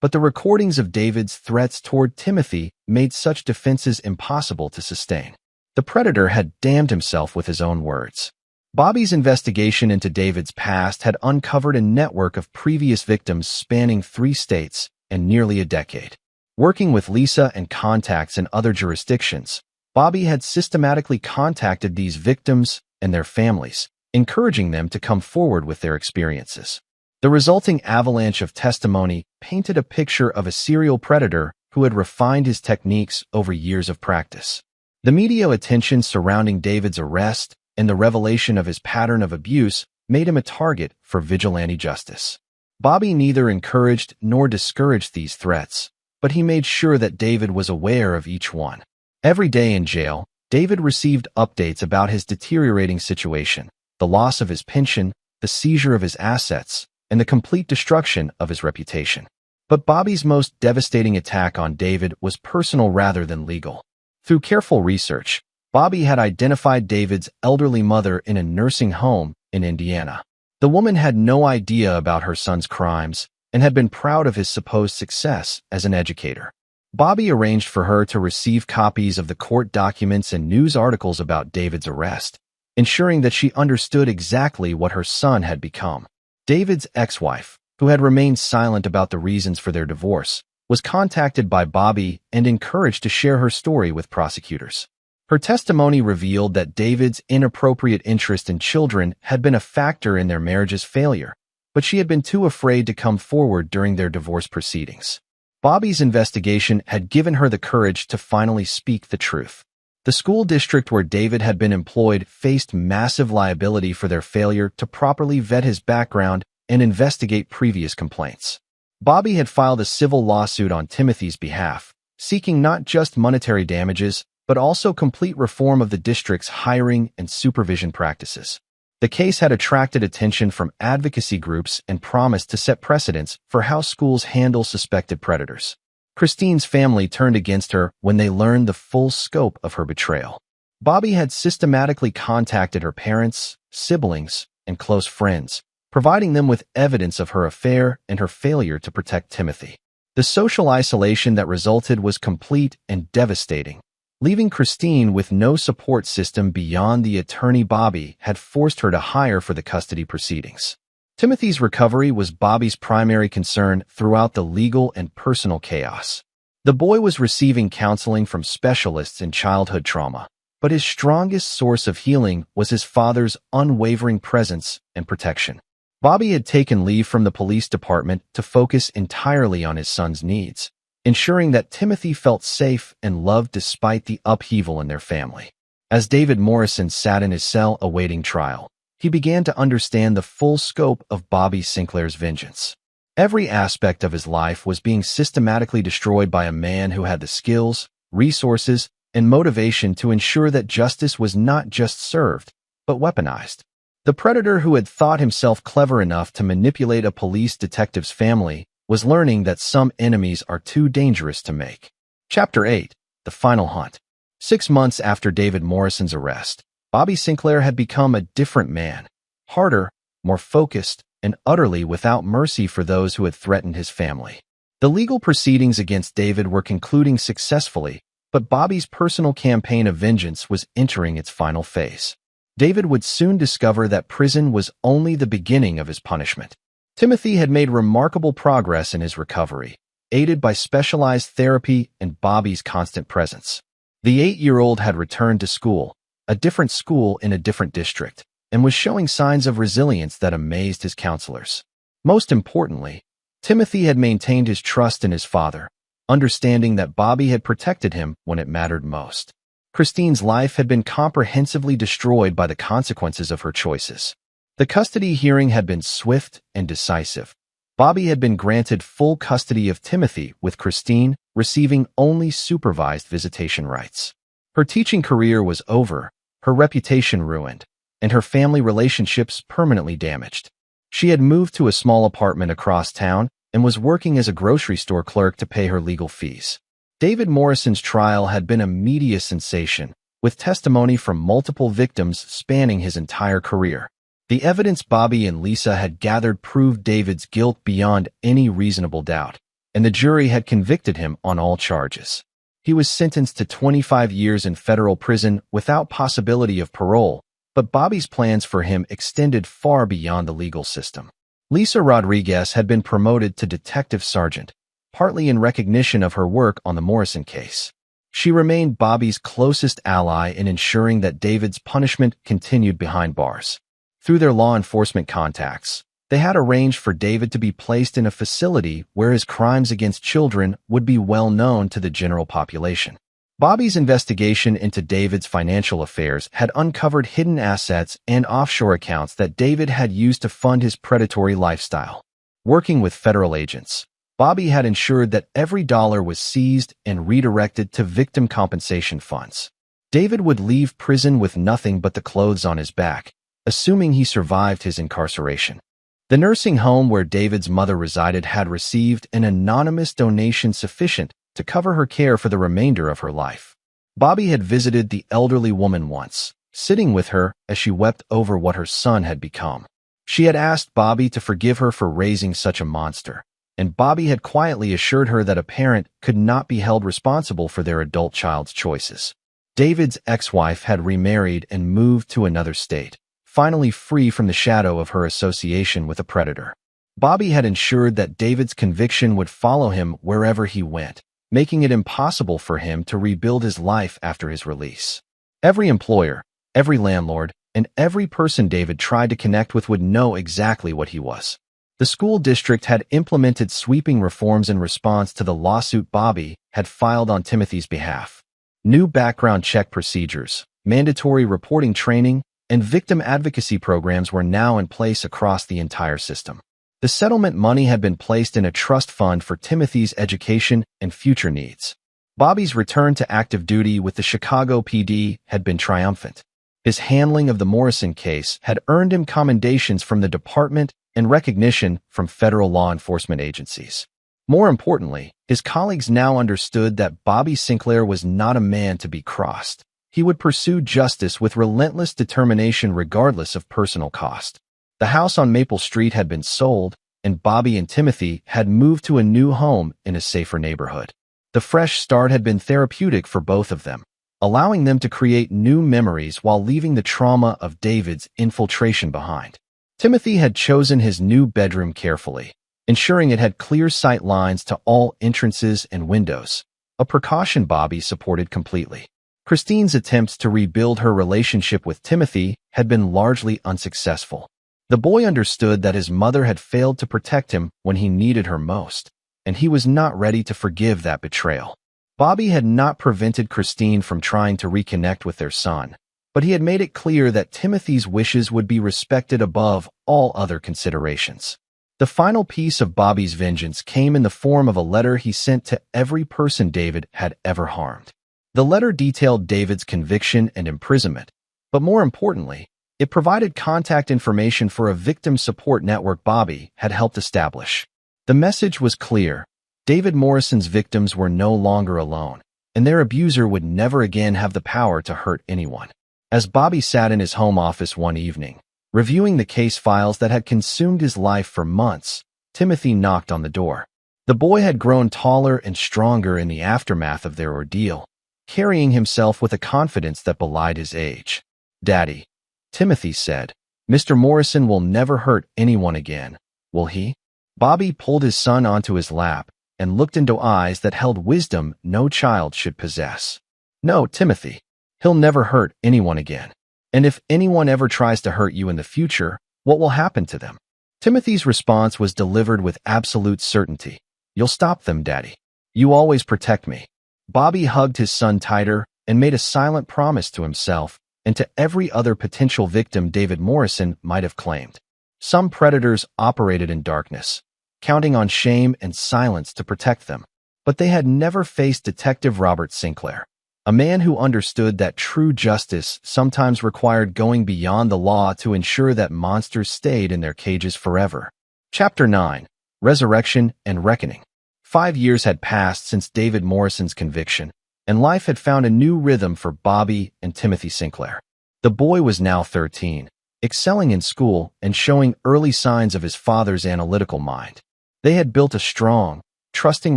but the recordings of David's threats toward Timothy made such defenses impossible to sustain. The predator had damned himself with his own words. Bobby's investigation into David's past had uncovered a network of previous victims spanning 3 states and nearly a decade. Working with Lisa and contacts in other jurisdictions, Bobby had systematically contacted these victims and their families, encouraging them to come forward with their experiences. The resulting avalanche of testimony painted a picture of a serial predator who had refined his techniques over years of practice. The media attention surrounding David's arrest and the revelation of his pattern of abuse made him a target for vigilante justice. Bobby neither encouraged nor discouraged these threats, but he made sure that David was aware of each one. Every day in jail, David received updates about his deteriorating situation, the loss of his pension, the seizure of his assets, and the complete destruction of his reputation. But Bobby's most devastating attack on David was personal rather than legal. Through careful research, Bobby had identified David's elderly mother in a nursing home in Indiana. The woman had no idea about her son's crimes and had been proud of his supposed success as an educator. Bobby arranged for her to receive copies of the court documents and news articles about David's arrest, ensuring that she understood exactly what her son had become. David's ex-wife, who had remained silent about the reasons for their divorce, was contacted by Bobby and encouraged to share her story with prosecutors. Her testimony revealed that David's inappropriate interest in children had been a factor in their marriage's failure, but she had been too afraid to come forward during their divorce proceedings. Bobby's investigation had given her the courage to finally speak the truth. The school district where David had been employed faced massive liability for their failure to properly vet his background and investigate previous complaints. Bobby had filed a civil lawsuit on Timothy's behalf, seeking not just monetary damages, but also complete reform of the district's hiring and supervision practices. The case had attracted attention from advocacy groups and promised to set precedents for how schools handle suspected predators. Christine's family turned against her when they learned the full scope of her betrayal. Bobby had systematically contacted her parents, siblings, and close friends, providing them with evidence of her affair and her failure to protect Timothy. The social isolation that resulted was complete and devastating. Leaving Christine with no support system beyond the attorney Bobby had forced her to hire for the custody proceedings. Timothy's recovery was Bobby's primary concern throughout the legal and personal chaos. The boy was receiving counseling from specialists in childhood trauma, but his strongest source of healing was his father's unwavering presence and protection. Bobby had taken leave from the police department to focus entirely on his son's needs, ensuring that Timothy felt safe and loved despite the upheaval in their family. As David Morrison sat in his cell awaiting trial, he began to understand the full scope of Bobby Sinclair's vengeance. Every aspect of his life was being systematically destroyed by a man who had the skills, resources, and motivation to ensure that justice was not just served, but weaponized. The predator who had thought himself clever enough to manipulate a police detective's family was learning that some enemies are too dangerous to make. Chapter 8. The Final Hunt. 6 months after David Morrison's arrest, Bobby Sinclair had become a different man, harder, more focused, and utterly without mercy for those who had threatened his family. The legal proceedings against David were concluding successfully, but Bobby's personal campaign of vengeance was entering its final phase. David would soon discover that prison was only the beginning of his punishment. Timothy had made remarkable progress in his recovery, aided by specialized therapy and Bobby's constant presence. The 8-year-old had returned to school, a different school in a different district, and was showing signs of resilience that amazed his counselors. Most importantly, Timothy had maintained his trust in his father, understanding that Bobby had protected him when it mattered most. Christine's life had been comprehensively destroyed by the consequences of her choices. The custody hearing had been swift and decisive. Bobby had been granted full custody of Timothy, with Christine receiving only supervised visitation rights. Her teaching career was over, her reputation ruined, and her family relationships permanently damaged. She had moved to a small apartment across town and was working as a grocery store clerk to pay her legal fees. David Morrison's trial had been a media sensation, with testimony from multiple victims spanning his entire career. The evidence Bobby and Lisa had gathered proved David's guilt beyond any reasonable doubt, and the jury had convicted him on all charges. He was sentenced to 25 years in federal prison without possibility of parole, but Bobby's plans for him extended far beyond the legal system. Lisa Rodriguez had been promoted to detective sergeant, partly in recognition of her work on the Morrison case. She remained Bobby's closest ally in ensuring that David's punishment continued behind bars. Through their law enforcement contacts, they had arranged for David to be placed in a facility where his crimes against children would be well known to the general population. Bobby's investigation into David's financial affairs had uncovered hidden assets and offshore accounts that David had used to fund his predatory lifestyle. Working with federal agents, Bobby had ensured that every dollar was seized and redirected to victim compensation funds. David would leave prison with nothing but the clothes on his back, assuming he survived his incarceration. The nursing home where David's mother resided had received an anonymous donation sufficient to cover her care for the remainder of her life. Bobby had visited the elderly woman once, sitting with her as she wept over what her son had become. She had asked Bobby to forgive her for raising such a monster, and Bobby had quietly assured her that a parent could not be held responsible for their adult child's choices. David's ex-wife had remarried and moved to another state, finally free from the shadow of her association with a predator. Bobby had ensured that David's conviction would follow him wherever he went, making it impossible for him to rebuild his life after his release. Every employer, every landlord, and every person David tried to connect with would know exactly what he was. The school district had implemented sweeping reforms in response to the lawsuit Bobby had filed on Timothy's behalf. New background check procedures, mandatory reporting training, and victim advocacy programs were now in place across the entire system. The settlement money had been placed in a trust fund for Timothy's education and future needs. Bobby's return to active duty with the Chicago PD had been triumphant. His handling of the Morrison case had earned him commendations from the department and recognition from federal law enforcement agencies. More importantly, his colleagues now understood that Bobby Sinclair was not a man to be crossed. He would pursue justice with relentless determination regardless of personal cost. The house on Maple Street had been sold, and Bobby and Timothy had moved to a new home in a safer neighborhood. The fresh start had been therapeutic for both of them, allowing them to create new memories while leaving the trauma of David's infiltration behind. Timothy had chosen his new bedroom carefully, ensuring it had clear sight lines to all entrances and windows, a precaution Bobby supported completely. Christine's attempts to rebuild her relationship with Timothy had been largely unsuccessful. The boy understood that his mother had failed to protect him when he needed her most, and he was not ready to forgive that betrayal. Bobby had not prevented Christine from trying to reconnect with their son, but he had made it clear that Timothy's wishes would be respected above all other considerations. The final piece of Bobby's vengeance came in the form of a letter he sent to every person David had ever harmed. The letter detailed David's conviction and imprisonment, but more importantly, it provided contact information for a victim support network Bobby had helped establish. The message was clear. David Morrison's victims were no longer alone, and their abuser would never again have the power to hurt anyone. As Bobby sat in his home office one evening, reviewing the case files that had consumed his life for months, Timothy knocked on the door. The boy had grown taller and stronger in the aftermath of their ordeal, carrying himself with a confidence that belied his age. "Daddy," Timothy said, "Mr. Morrison will never hurt anyone again, will he?" Bobby pulled his son onto his lap and looked into eyes that held wisdom no child should possess. "No, Timothy. He'll never hurt anyone again. And if anyone ever tries to hurt you in the future, what will happen to them?" Timothy's response was delivered with absolute certainty. "You'll stop them, Daddy. You always protect me." Bobby hugged his son tighter and made a silent promise to himself and to every other potential victim David Morrison might have claimed. Some predators operated in darkness, counting on shame and silence to protect them, but they had never faced Detective Robert Sinclair, a man who understood that true justice sometimes required going beyond the law to ensure that monsters stayed in their cages forever. Chapter 9: Resurrection and Reckoning. 5 years had passed since David Morrison's conviction, and life had found a new rhythm for Bobby and Timothy Sinclair. The boy was now 13, excelling in school and showing early signs of his father's analytical mind. They had built a strong, trusting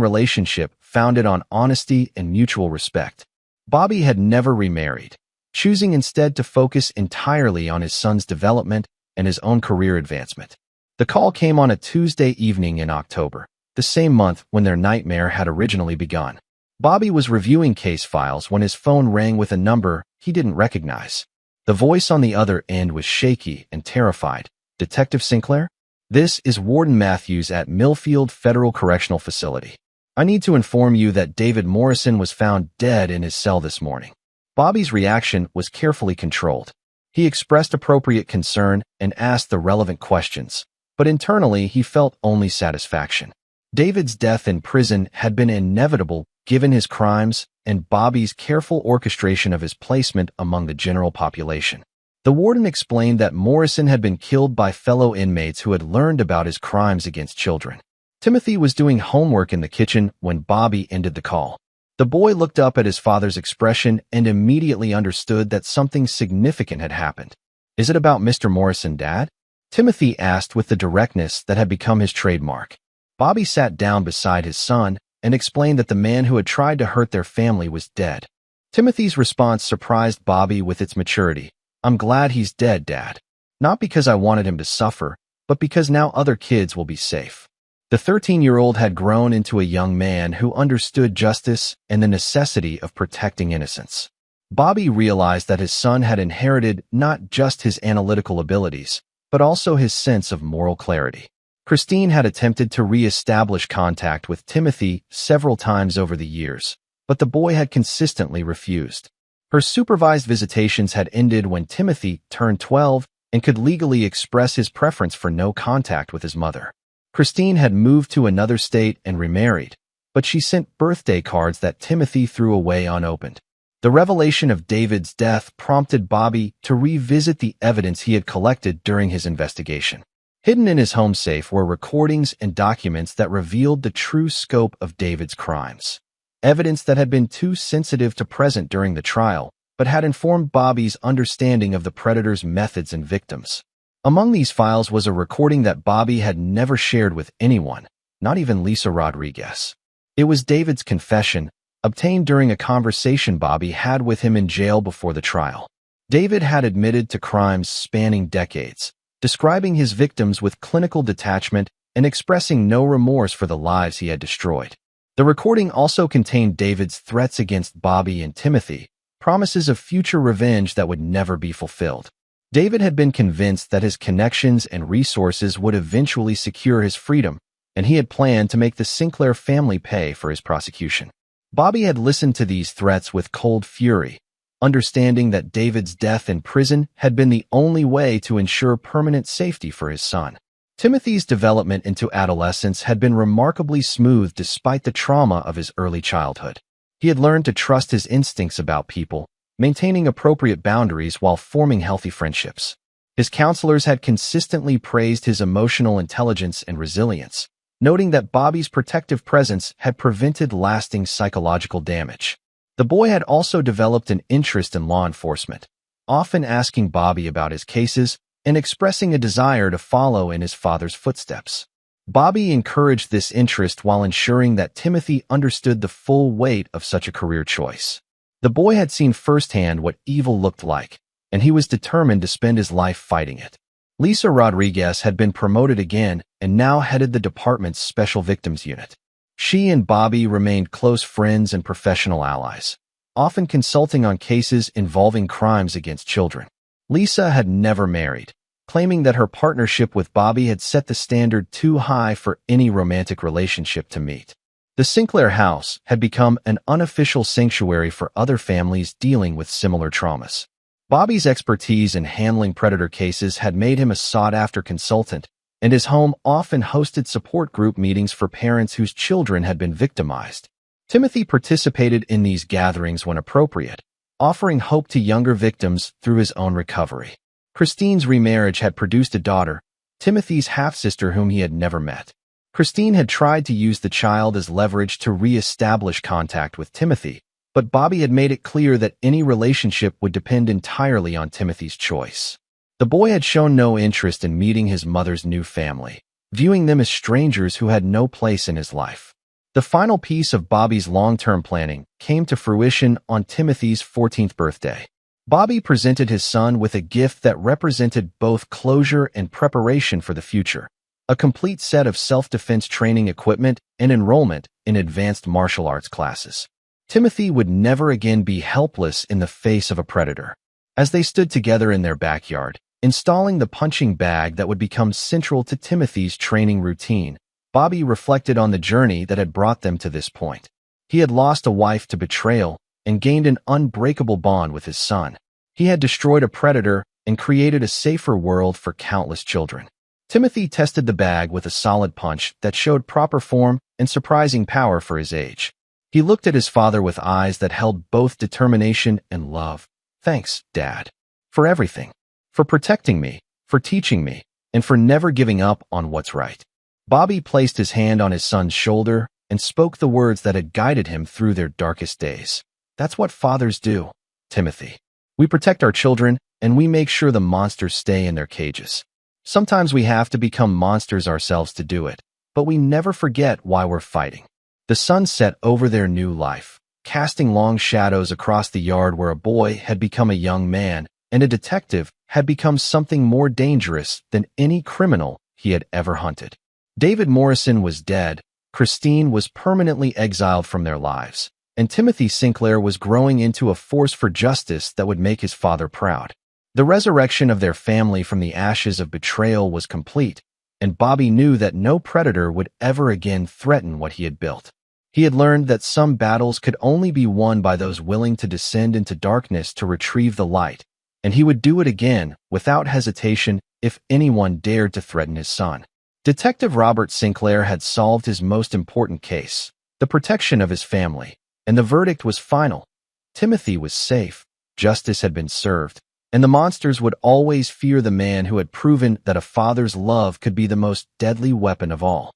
relationship founded on honesty and mutual respect. Bobby had never remarried, choosing instead to focus entirely on his son's development and his own career advancement. The call came on a Tuesday evening in October, the same month when their nightmare had originally begun. Bobby was reviewing case files when his phone rang with a number he didn't recognize. The voice on the other end was shaky and terrified. "Detective Sinclair? This is Warden Matthews at Millfield Federal Correctional Facility. I need to inform you that David Morrison was found dead in his cell this morning." Bobby's reaction was carefully controlled. He expressed appropriate concern and asked the relevant questions, but internally he felt only satisfaction. David's death in prison had been inevitable given his crimes and Bobby's careful orchestration of his placement among the general population. The warden explained that Morrison had been killed by fellow inmates who had learned about his crimes against children. Timothy was doing homework in the kitchen when Bobby ended the call. The boy looked up at his father's expression and immediately understood that something significant had happened. "Is it about Mr. Morrison, Dad?" Timothy asked with the directness that had become his trademark. Bobby sat down beside his son and explained that the man who had tried to hurt their family was dead. Timothy's response surprised Bobby with its maturity. "I'm glad he's dead, Dad. Not because I wanted him to suffer, but because now other kids will be safe." The 13-year-old had grown into a young man who understood justice and the necessity of protecting innocence. Bobby realized that his son had inherited not just his analytical abilities, but also his sense of moral clarity. Christine had attempted to re-establish contact with Timothy several times over the years, but the boy had consistently refused. Her supervised visitations had ended when Timothy turned 12 and could legally express his preference for no contact with his mother. Christine had moved to another state and remarried, but she sent birthday cards that Timothy threw away unopened. The revelation of David's death prompted Bobby to revisit the evidence he had collected during his investigation. Hidden in his home safe were recordings and documents that revealed the true scope of David's crimes. Evidence that had been too sensitive to present during the trial, but had informed Bobby's understanding of the predator's methods and victims. Among these files was a recording that Bobby had never shared with anyone, not even Lisa Rodriguez. It was David's confession, obtained during a conversation Bobby had with him in jail before the trial. David had admitted to crimes spanning decades, describing his victims with clinical detachment and expressing no remorse for the lives he had destroyed. The recording also contained David's threats against Bobby and Timothy, promises of future revenge that would never be fulfilled. David had been convinced that his connections and resources would eventually secure his freedom, and he had planned to make the Sinclair family pay for his prosecution. Bobby had listened to these threats with cold fury, understanding that David's death in prison had been the only way to ensure permanent safety for his son. Timothy's development into adolescence had been remarkably smooth despite the trauma of his early childhood. He had learned to trust his instincts about people, maintaining appropriate boundaries while forming healthy friendships. His counselors had consistently praised his emotional intelligence and resilience, noting that Bobby's protective presence had prevented lasting psychological damage. The boy had also developed an interest in law enforcement, often asking Bobby about his cases and expressing a desire to follow in his father's footsteps. Bobby encouraged this interest while ensuring that Timothy understood the full weight of such a career choice. The boy had seen firsthand what evil looked like, and he was determined to spend his life fighting it. Lisa Rodriguez had been promoted again and now headed the department's Special Victims Unit. She and Bobby remained close friends and professional allies, often consulting on cases involving crimes against children. Lisa had never married, claiming that her partnership with Bobby had set the standard too high for any romantic relationship to meet. The Sinclair house had become an unofficial sanctuary for other families dealing with similar traumas. Bobby's expertise in handling predator cases had made him a sought-after consultant, and his home often hosted support group meetings for parents whose children had been victimized. Timothy participated in these gatherings when appropriate, offering hope to younger victims through his own recovery. Christine's remarriage had produced a daughter, Timothy's half-sister whom he had never met. Christine had tried to use the child as leverage to re-establish contact with Timothy, but Bobby had made it clear that any relationship would depend entirely on Timothy's choice. The boy had shown no interest in meeting his mother's new family, viewing them as strangers who had no place in his life. The final piece of Bobby's long-term planning came to fruition on Timothy's 14th birthday. Bobby presented his son with a gift that represented both closure and preparation for the future: a complete set of self-defense training equipment and enrollment in advanced martial arts classes. Timothy would never again be helpless in the face of a predator. As they stood together in their backyard, installing the punching bag that would become central to Timothy's training routine, Bobby reflected on the journey that had brought them to this point. He had lost a wife to betrayal and gained an unbreakable bond with his son. He had destroyed a predator and created a safer world for countless children. Timothy tested the bag with a solid punch that showed proper form and surprising power for his age. He looked at his father with eyes that held both determination and love. "Thanks, Dad, for everything. For protecting me, for teaching me, and for never giving up on what's right." Bobby placed his hand on his son's shoulder and spoke the words that had guided him through their darkest days. "That's what fathers do, Timothy. We protect our children, and we make sure the monsters stay in their cages. Sometimes we have to become monsters ourselves to do it, but we never forget why we're fighting." The sun set over their new life, casting long shadows across the yard where a boy had become a young man and a detective had become something more dangerous than any criminal he had ever hunted. David Morrison was dead, Christine was permanently exiled from their lives, and Timothy Sinclair was growing into a force for justice that would make his father proud. The resurrection of their family from the ashes of betrayal was complete, and Bobby knew that no predator would ever again threaten what he had built. He had learned that some battles could only be won by those willing to descend into darkness to retrieve the light, and he would do it again, without hesitation, if anyone dared to threaten his son. Detective Robert Sinclair had solved his most important case, the protection of his family, and the verdict was final. Timothy was safe, justice had been served, and the monsters would always fear the man who had proven that a father's love could be the most deadly weapon of all.